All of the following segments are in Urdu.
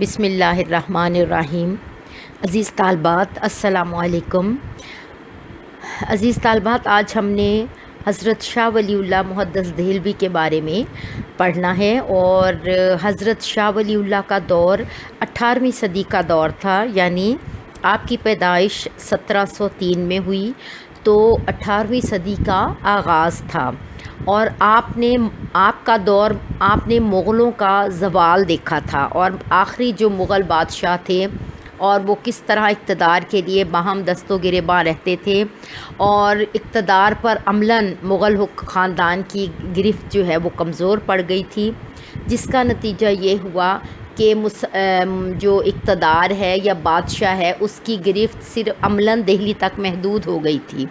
بسم اللہ الرحمن الرحیم۔ عزیز طالبات السلام علیکم۔ عزیز طالبات، آج ہم نے حضرت شاہ ولی اللہ محدث دہلوی کے بارے میں پڑھنا ہے، اور حضرت شاہ ولی اللہ کا دور 18ویں صدی کا دور تھا، یعنی آپ کی پیدائش 1703 میں ہوئی تو 18ویں صدی کا آغاز تھا، اور آپ کا دور آپ نے مغلوں کا زوال دیکھا تھا، اور آخری جو مغل بادشاہ تھے اور وہ کس طرح اقتدار کے لیے باہم دست و گریباں رہتے تھے، اور اقتدار پر عملاً مغل خاندان کی گرفت جو ہے وہ کمزور پڑ گئی تھی، جس کا نتیجہ یہ ہوا کہ جو اقتدار ہے یا بادشاہ ہے اس کی گرفت صرف عملاً دہلی تک محدود ہو گئی تھی۔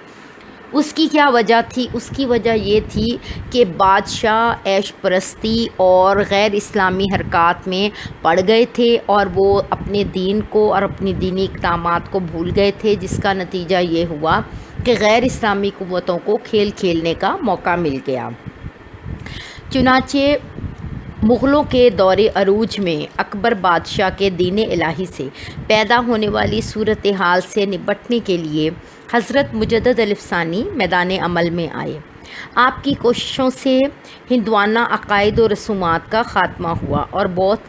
اس کی کیا وجہ تھی؟ اس کی وجہ یہ تھی کہ بادشاہ عیش پرستی اور غیر اسلامی حرکات میں پڑ گئے تھے، اور وہ اپنے دین کو اور اپنی دینی اقدامات کو بھول گئے تھے، جس کا نتیجہ یہ ہوا کہ غیر اسلامی قوتوں کو کھیل کھیلنے کا موقع مل گیا۔ چنانچہ مغلوں کے دور عروج میں اکبر بادشاہ کے دین الہی سے پیدا ہونے والی صورتحال سے نپٹنے کے لیے حضرت مجدد الف ثانی میدان عمل میں آئے۔ آپ کی کوششوں سے ہندوانہ عقائد و رسومات کا خاتمہ ہوا، اور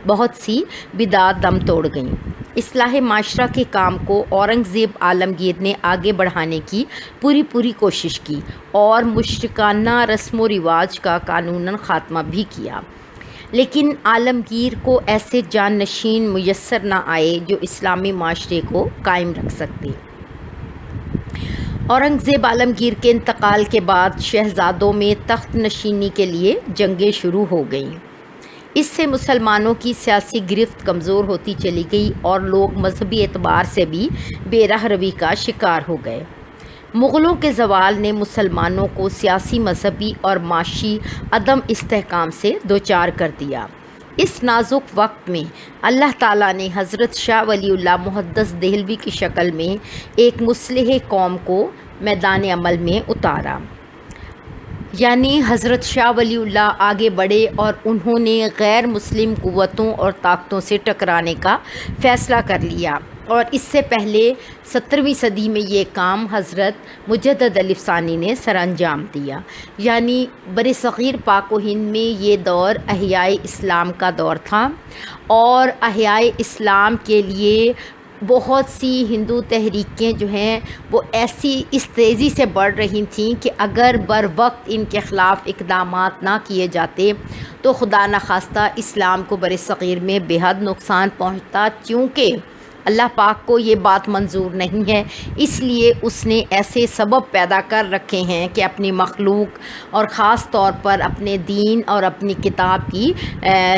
بہت سی بدعات دم توڑ گئیں۔ اصلاح معاشرہ کے کام کو اورنگزیب عالمگیر نے آگے بڑھانے کی پوری کوشش کی، اور مشرکانہ رسم و رواج کا قانوناً خاتمہ بھی کیا، لیکن عالمگیر کو ایسے جانشین میسر نہ آئے جو اسلامی معاشرے کو قائم رکھ سکتے۔ اورنگزیب عالمگیر کے انتقال کے بعد شہزادوں میں تخت نشینی کے لیے جنگیں شروع ہو گئیں۔ اس سے مسلمانوں کی سیاسی گرفت کمزور ہوتی چلی گئی، اور لوگ مذہبی اعتبار سے بھی بے راہ روی کا شکار ہو گئے۔ مغلوں کے زوال نے مسلمانوں کو سیاسی، مذہبی اور معاشی عدم استحکام سے دوچار کر دیا۔ اس نازک وقت میں اللہ تعالیٰ نے حضرت شاہ ولی اللہ محدث دہلوی کی شکل میں ایک مصلح قوم کو میدان عمل میں اتارا، یعنی حضرت شاہ ولی اللہ آگے بڑھے، اور انہوں نے غیر مسلم قوتوں اور طاقتوں سے ٹکرانے کا فیصلہ کر لیا، اور اس سے پہلے 17ویں صدی میں یہ کام حضرت مجدد الف ثانی نے سر انجام دیا۔ یعنی برصغیر پاک و ہند میں یہ دور احیاء اسلام کا دور تھا، اور احیاء اسلام کے لیے بہت سی ہندو تحریکیں جو ہیں وہ اس تیزی سے بڑھ رہی تھیں کہ اگر بر وقت ان کے خلاف اقدامات نہ کیے جاتے تو خدا نخواستہ اسلام کو برصغیر میں بے حد نقصان پہنچتا، چونکہ اللہ پاک کو یہ بات منظور نہیں ہے۔ اس لیے اس نے ایسے سبب پیدا کر رکھے ہیں کہ اپنی مخلوق اور خاص طور پر اپنے دین اور اپنی کتاب کی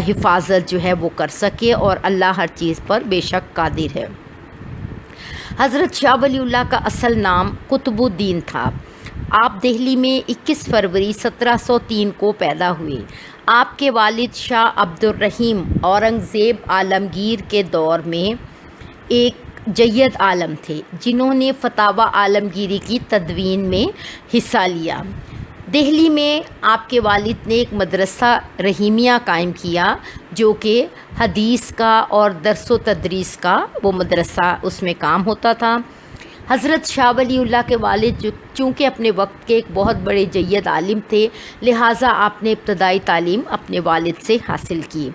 حفاظت جو ہے وہ کر سکے، اور اللہ ہر چیز پر بے شک قادر ہے۔ حضرت شاہ ولی اللہ کا اصل نام قطب الدین تھا۔ آپ دہلی میں 21 فروری 1703 کو پیدا ہوئے۔ آپ کے والد شاہ عبد الرحیم اورنگزیب عالمگیر کے دور میں ایک جید عالم تھے، جنہوں نے فتاوی عالمگیری کی تدوین میں حصہ لیا۔ دہلی میں آپ کے والد نے ایک مدرسہ رحیمیہ قائم کیا، جو کہ حدیث کا اور درس و تدریس کا وہ مدرسہ اس میں کام ہوتا تھا۔ حضرت شاہ ولی اللہ کے والد چونکہ اپنے وقت کے ایک بہت بڑے جید عالم تھے، لہٰذا آپ نے ابتدائی تعلیم اپنے والد سے حاصل کی،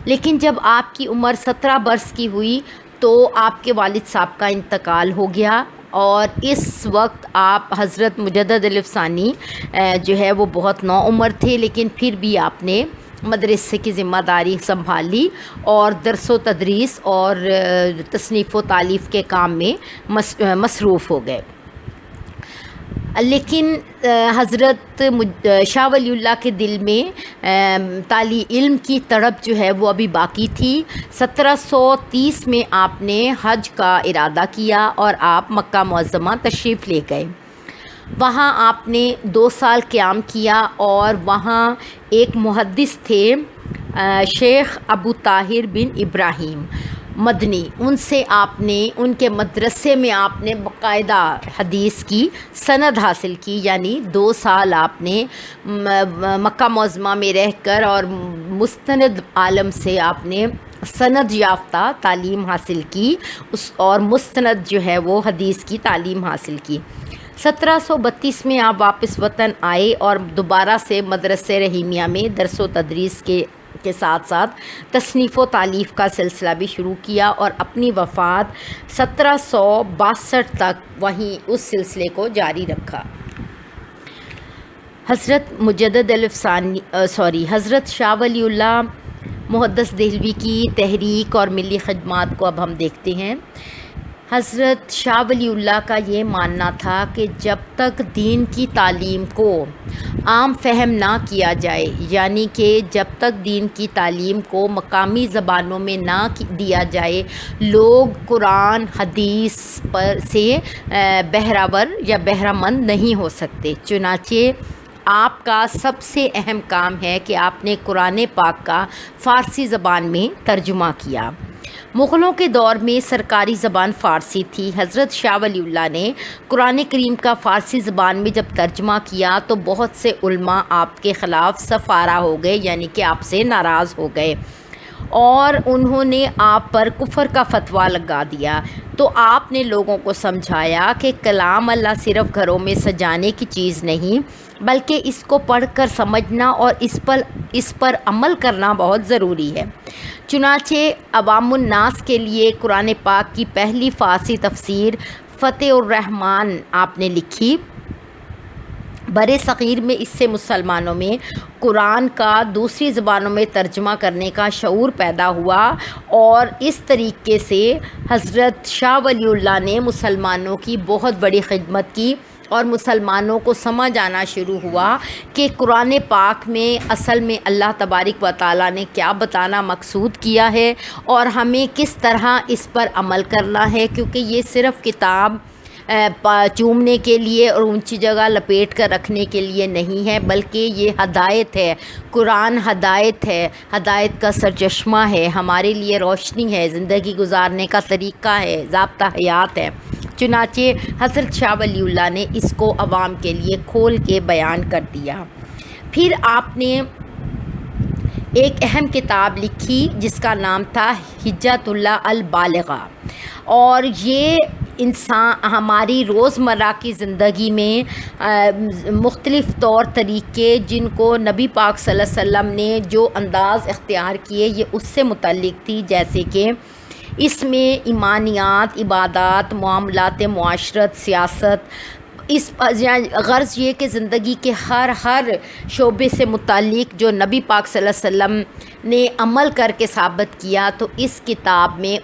لیکن جب آپ کی عمر 17 برس کی ہوئی تو آپ کے والد صاحب کا انتقال ہو گیا، اور اس وقت آپ حضرت مجدد الف ثانی جو ہے وہ بہت نوعمر تھے، لیکن پھر بھی آپ نے مدرسے کی ذمہ داری سنبھال لی، اور درس و تدریس اور تصنیف و تالیف کے کام میں مصروف ہو گئے۔ لیکن حضرت شاہ ولی اللہ کے دل میں علم کی تڑپ جو ہے وہ ابھی باقی تھی۔ 1730 میں آپ نے حج کا ارادہ کیا، اور آپ مکہ معظمہ تشریف لے گئے۔ وہاں آپ نے 2 سال قیام کیا، اور وہاں ایک محدث تھے شیخ ابو طاہر بن ابراہیم، مدنی، ان سے آپ نے ان کے مدرسے میں آپ نے باقاعدہ حدیث کی سند حاصل کی، یعنی 2 سال آپ نے مکہ معظمہ میں رہ کر اور مستند عالم سے آپ نے سند یافتہ تعلیم حاصل کی اور مستند جو ہے وہ حدیث کی تعلیم حاصل کی۔ 1732 میں آپ واپس وطن آئے اور دوبارہ سے مدرسہ رحیمیہ میں درس و تدریس کے ساتھ ساتھ تصنیف و تالیف کا سلسلہ بھی شروع کیا اور اپنی وفات 1762 تک وہیں اس سلسلے کو جاری رکھا۔ حضرت شاہ ولی اللہ محدث دہلوی کی تحریک اور ملی خدمات کو اب ہم دیکھتے ہیں۔ حضرت شاہ ولی اللہ کا یہ ماننا تھا کہ جب تک دین کی تعلیم کو عام فہم نہ کیا جائے، یعنی کہ جب تک دین کی تعلیم کو مقامی زبانوں میں نہ دیا جائے، لوگ قرآن حدیث پر سے بہرہور یا بہرہ مند نہیں ہو سکتے۔ چنانچہ آپ کا سب سے اہم کام ہے کہ آپ نے قرآن پاک کا فارسی زبان میں ترجمہ کیا۔ مغلوں کے دور میں سرکاری زبان فارسی تھی۔ حضرت شاہ ولی اللہ نے قرآن کریم کا فارسی زبان میں جب ترجمہ کیا تو بہت سے علماء آپ کے خلاف صفارہ ہو گئے، یعنی کہ آپ سے ناراض ہو گئے اور انہوں نے آپ پر کفر کا فتویٰ لگا دیا۔ تو آپ نے لوگوں کو سمجھایا کہ کلام اللہ صرف گھروں میں سجانے کی چیز نہیں، بلکہ اس کو پڑھ کر سمجھنا اور اس پر عمل کرنا بہت ضروری ہے۔ چنانچہ عوام الناس کے لیے قرآن پاک کی پہلی فارسی تفسیر فتح الرحمن آپ نے لکھی۔ برِ صغیر میں اس سے مسلمانوں میں قرآن کا دوسری زبانوں میں ترجمہ کرنے کا شعور پیدا ہوا اور اس طریقے سے حضرت شاہ ولی اللہ نے مسلمانوں کی بہت بڑی خدمت کی اور مسلمانوں کو سمجھ آنا شروع ہوا کہ قرآن پاک میں اصل میں اللہ تبارک و تعالیٰ نے کیا بتانا مقصود کیا ہے اور ہمیں کس طرح اس پر عمل کرنا ہے، کیونکہ یہ صرف کتاب چومنے کے لیے اور اونچی جگہ لپیٹ کر رکھنے کے لیے نہیں ہے، بلکہ یہ ہدایت ہے۔ قرآن ہدایت ہے، ہدایت کا سرچشمہ ہے، ہمارے لیے روشنی ہے، زندگی گزارنے کا طریقہ ہے، ضابطہ حیات ہے۔ چنانچہ حضرت شاہ ولی اللہ نے اس کو عوام کے لیے کھول کے بیان کر دیا۔ پھر آپ نے ایک اہم کتاب لکھی جس کا نام تھا حجت اللہ البالغہ، اور یہ ہماری روزمرہ کی زندگی میں مختلف طور طریقے جن کو نبی پاک صلی اللہ علیہ وسلم نے جو انداز اختیار کیے یہ اس سے متعلق تھی، جیسے کہ اس میں ایمانیات، عبادات، معاملات معاشرت، سیاست، اس غرض یہ کہ زندگی کے ہر شعبے سے متعلق جو نبی پاک صلی اللہ علیہ وسلم نے عمل کر کے ثابت کیا، تو اس کتاب میں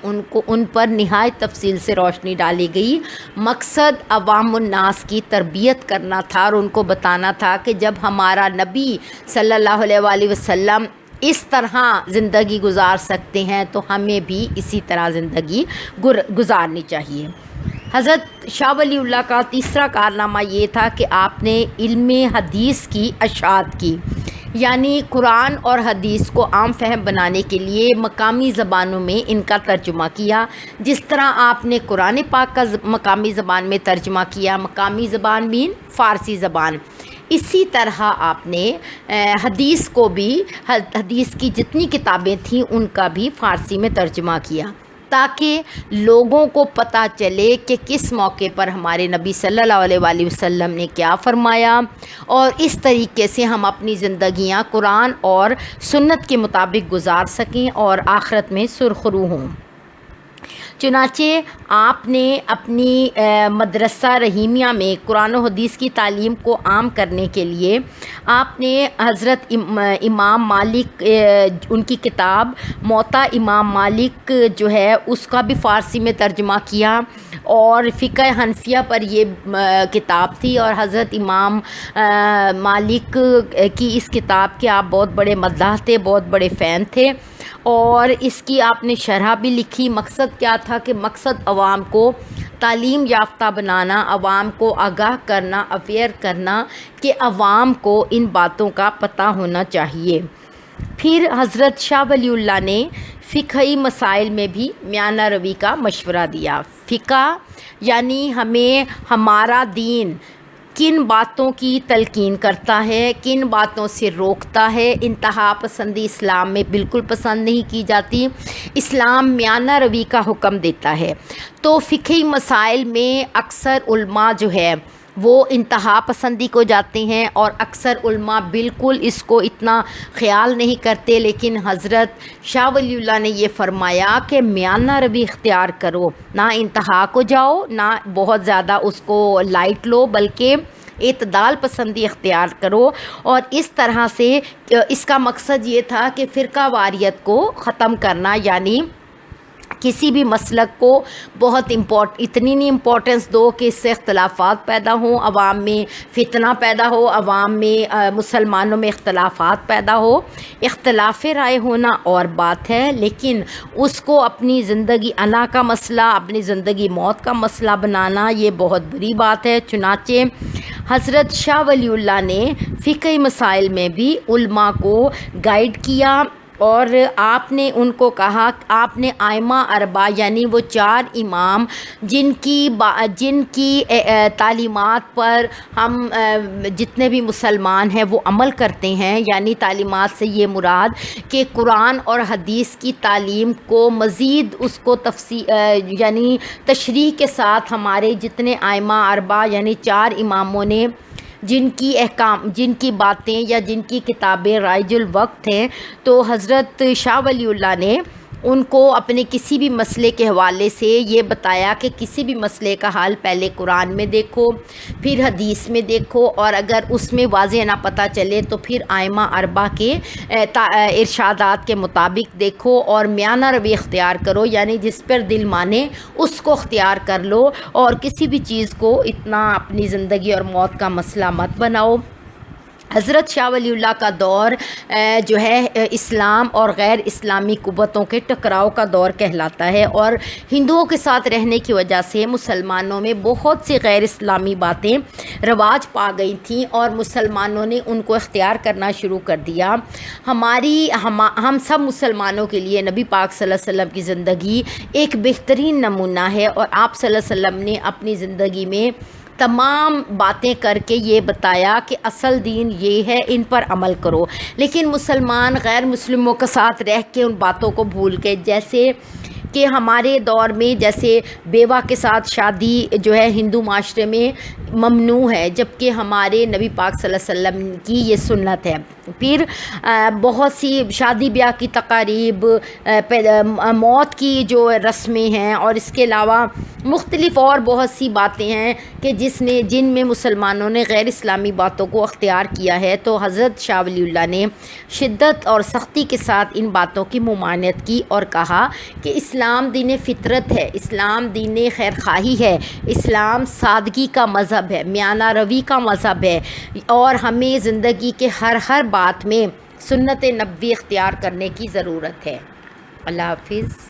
ان پر نہایت تفصیل سے روشنی ڈالی گئی۔ مقصد عوام الناس کی تربیت کرنا تھا اور ان کو بتانا تھا کہ جب ہمارا نبی صلی اللہ علیہ وآلہ وسلم اس طرح زندگی گزار سکتے ہیں تو ہمیں بھی اسی طرح زندگی گزارنی چاہیے۔ حضرت شاہ ولی اللہ کا تیسرا کارنامہ یہ تھا کہ آپ نے علم حدیث کی اشاعت کی، یعنی قرآن اور حدیث کو عام فہم بنانے کے لیے مقامی زبانوں میں ان کا ترجمہ کیا۔ جس طرح آپ نے قرآن پاک کا مقامی زبان میں ترجمہ کیا، مقامی زبان مین فارسی زبان، اسی طرح آپ نے حدیث کو بھی، حدیث کی جتنی کتابیں تھیں ان کا بھی فارسی میں ترجمہ کیا، تاکہ لوگوں کو پتہ چلے کہ کس موقع پر ہمارے نبی صلی اللہ علیہ وآلہ وسلم نے کیا فرمایا، اور اس طریقے سے ہم اپنی زندگیاں قرآن اور سنت کے مطابق گزار سکیں اور آخرت میں سرخرو ہوں۔ چنانچہ آپ نے اپنی مدرسہ رحیمیہ میں قرآن و حدیث کی تعلیم کو عام کرنے کے لیے آپ نے حضرت امام مالک، ان کی کتاب موطا امام مالک جو ہے اس کا بھی فارسی میں ترجمہ کیا، اور فقہ حنفیہ پر یہ کتاب تھی، اور حضرت امام مالک کی اس کتاب کے آپ بہت بڑے مداح تھے، بہت بڑے فین تھے، اور اس کی آپ نے شرح بھی لکھی۔ مقصد کیا تھا کہ مقصد عوام کو تعلیم یافتہ بنانا، عوام کو آگاہ کرنا، اویئر کرنا کہ عوام کو ان باتوں کا پتہ ہونا چاہیے۔ پھر حضرت شاہ ولی اللہ نے فقہی مسائل میں بھی میانہ روی کا مشورہ دیا۔ فقہ یعنی ہمیں ہمارا دین کن باتوں کی تلقین کرتا ہے، کن باتوں سے روکتا ہے۔ انتہا پسندی اسلام میں بالکل پسند نہیں کی جاتی، اسلام میانہ روی کا حکم دیتا ہے۔ تو فقہی مسائل میں اکثر علماء جو ہے وہ انتہا پسندی کو جاتے ہیں، اور اکثر علماء بالکل اس کو اتنا خیال نہیں کرتے، لیکن حضرت شاہ ولی اللہ نے یہ فرمایا کہ میانہ روی اختیار کرو، نہ انتہا کو جاؤ، نہ بہت زیادہ اس کو لائٹ لو، بلکہ اعتدال پسندی اختیار کرو۔ اور اس طرح سے اس کا مقصد یہ تھا کہ فرقہ واریت کو ختم کرنا، یعنی کسی بھی مسلک کو بہت اتنی نہیں امپورٹنس دو کہ اس سے اختلافات پیدا ہوں، عوام میں فتنہ پیدا ہو، عوام میں مسلمانوں میں اختلافات پیدا ہو۔ اختلاف رائے ہونا اور بات ہے، لیکن اس کو اپنی زندگی انا کا مسئلہ، اپنی زندگی موت کا مسئلہ بنانا یہ بہت بری بات ہے۔ چنانچہ حضرت شاہ ولی اللہ نے فقہی مسائل میں بھی علماء کو گائیڈ کیا، اور آپ نے ان کو کہا، آپ نے ائمہ اربعہ یعنی وہ 4 امام جن کی تعلیمات پر ہم جتنے بھی مسلمان ہیں وہ عمل کرتے ہیں، یعنی تعلیمات سے یہ مراد کہ قرآن اور حدیث کی تعلیم کو مزید اس کو یعنی تشریح کے ساتھ ہمارے جتنے ائمہ اربعہ یعنی 4 اماموں نے جن کی باتیں یا جن کی کتابیں رائج الوقت ہیں، تو حضرت شاہ ولی اللہ نے ان کو اپنے کسی بھی مسئلے کے حوالے سے یہ بتایا کہ کسی بھی مسئلے کا حل پہلے قرآن میں دیکھو، پھر حدیث میں دیکھو، اور اگر اس میں واضح نہ پتہ چلے تو پھر ائمہ اربعہ کے ارشادات کے مطابق دیکھو، اور میانہ روی اختیار کرو، یعنی جس پر دل مانے اس کو اختیار کر لو، اور کسی بھی چیز کو اتنا اپنی زندگی اور موت کا مسئلہ مت بناؤ۔ حضرت شاہ ولی اللہ کا دور جو ہے اسلام اور غیر اسلامی قوتوں کے ٹکراؤ کا دور کہلاتا ہے، اور ہندوؤں کے ساتھ رہنے کی وجہ سے مسلمانوں میں بہت سی غیر اسلامی باتیں رواج پا گئی تھیں، اور مسلمانوں نے ان کو اختیار کرنا شروع کر دیا۔ ہم سب مسلمانوں کے لیے نبی پاک صلی اللہ علیہ وسلم کی زندگی ایک بہترین نمونہ ہے، اور آپ صلی اللہ علیہ وسلم نے اپنی زندگی میں تمام باتیں کر کے یہ بتایا کہ اصل دین یہ ہے، ان پر عمل کرو۔ لیکن مسلمان غیر مسلموں کے ساتھ رہ کے ان باتوں کو بھول کے، جیسے کہ ہمارے دور میں جیسے بیوہ کے ساتھ شادی جو ہے ہندو معاشرے میں ممنوع ہے، جبکہ ہمارے نبی پاک صلی اللہ علیہ وسلم کی یہ سنت ہے۔ پھر بہت سی شادی بیاہ کی تقاریب، موت کی جو رسمیں ہیں، اور اس کے علاوہ مختلف اور بہت سی باتیں ہیں کہ جن میں مسلمانوں نے غیر اسلامی باتوں کو اختیار کیا ہے۔ تو حضرت شاہ ولی اللہ نے شدت اور سختی کے ساتھ ان باتوں کی ممانعت کی، اور کہا کہ اسلام دین فطرت ہے، اسلام دین خیر خواہی ہے، اسلام سادگی کا مذہب ہے، میانہ روی کا مذہب ہے، اور ہمیں زندگی کے ہر بات میں سنت نبوی اختیار کرنے کی ضرورت ہے۔ اللہ حافظ۔